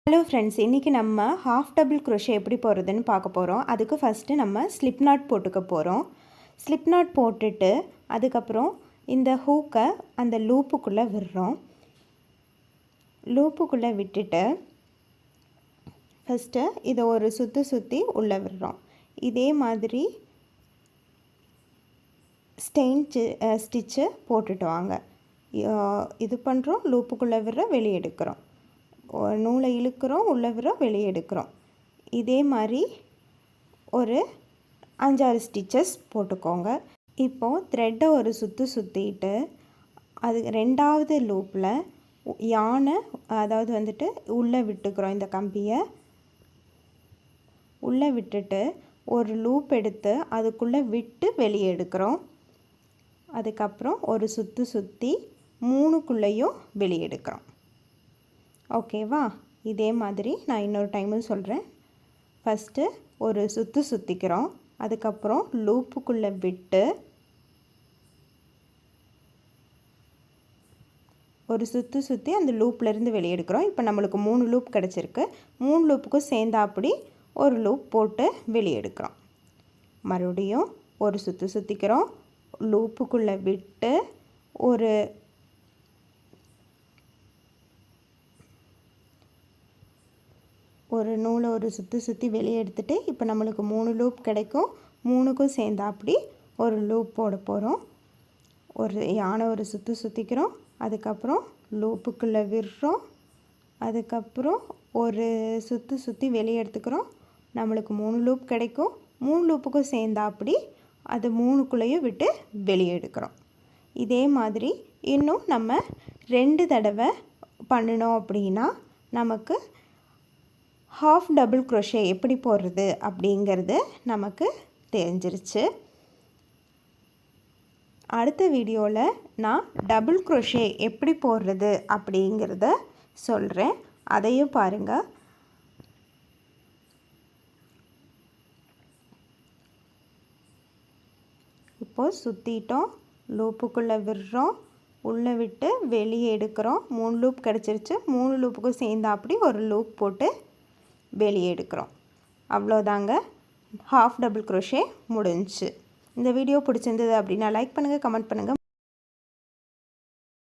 Hello friends, இன்றைக்கி நம்ம half double crochet எப்படி போடுறதுன்னு பார்க்க போகிறோம். அதுக்கு ஃபஸ்ட்டு நம்ம ஸ்லிப் நாட் போட்டுக்க போகிறோம். ஸ்லிப் நாட் போட்டுட்டு அதுக்கப்புறம் இந்த ஹூக்கை அந்த லூப்புக்குள்ளே விடுறோம். லூப்புக்குள்ளே விட்டுட்டு ஃபஸ்ட்டு இதை ஒரு சுற்றி உள்ளே விடுறோம். இதே மாதிரி ஸ்டிச்சு போட்டுட்டு வாங்க. இது பண்ணுறோம், லூப்புக்குள்ளே விடுற வெளியே எடுக்கிறோம், நூலை இழுக்கிறோம், உள்ளே விடுறோம், வெளியே எடுக்கிறோம். இதே மாதிரி ஒரு 5-6 ஸ்டிச்சஸ் போட்டுக்கோங்க. இப்போது த்ரெட்டை ஒரு சுற்றிட்டு அது 2வது லூப்பில் யானை உள்ளே விட்டுக்கிறோம். இந்த கம்பியை உள்ளே விட்டுட்டு ஒரு லூப் எடுத்து அதுக்குள்ளே விட்டு வெளியே எடுக்கிறோம். அதுக்கப்புறம் ஒரு சுற்றி 3க்குள்ளேயும் வெளியே எடுக்கிறோம். ஓகேவா? இதே மாதிரி நான் இன்னொரு டைமும் சொல்கிறேன். ஃபஸ்ட்டு ஒரு சுற்றிக்கிறோம். அதுக்கப்புறம் லூப்புக்குள்ளே விட்டு ஒரு சுற்றி அந்த லூப்லேருந்து வெளியே எடுக்கிறோம். இப்போ நம்மளுக்கு 3 லூப் கிடச்சிருக்கு. 3 லூப்புக்கும் சேர்ந்தாப்படி ஒரு லூப் போட்டு வெளியே எடுக்கிறோம். மறுபடியும் ஒரு சுற்றிக்கிறோம். லூப்புக்குள்ளே விட்டு ஒரு நூலை ஒரு சுற்றி வெளியே எடுத்துகிட்டு இப்போ நம்மளுக்கு 3 லூப் கிடைக்கும். 3க்கும் சேர்ந்தாப்படி ஒரு லூப் போட போகிறோம். ஒரு யானை ஒரு சுற்றிக்கிறோம். அதுக்கப்புறம் லூப்புக்குள்ளே விடுறோம். அதுக்கப்புறம் ஒரு சுற்றி வெளியே எடுத்துக்கிறோம். நம்மளுக்கு 3 லூப் கிடைக்கும். 3 லூப்புக்கும் சேர்ந்தாப்படி அது 3க்குள்ளேயும் விட்டு வெளியே எடுக்கிறோம். இதே மாதிரி இன்னும் நம்ம 2 தடவை பண்ணினோம் அப்படின்னா நமக்கு ஹாஃப் டபுள் crochet எப்படி போடுறது அப்படிங்கிறது நமக்கு தெரிஞ்சிருச்சு. அடுத்த வீடியோவில் நான் டபுள் crochet எப்படி போடுறது அப்படிங்கிறத சொல்கிறேன். அதையும் பாருங்கள். இப்போது சுற்றிட்டோம், லூப்புக்குள்ளே விடுறோம், உள்ளே விட்டு வெளியே எடுக்கிறோம். 3 லூப் கிடச்சிருச்சு. 3 லூப்புக்கும் சேர்ந்தாப்படி ஒரு லூப் போட்டு வெளியே எடுக்கிறோம். அவ்வளோதாங்க, ஹாஃப் டபுள் crochet முடிஞ்சிச்சு. இந்த வீடியோ பிடிச்சிருந்தது அப்படின்னா லைக் பண்ணுங்கள், கமெண்ட் பண்ணுங்கள்.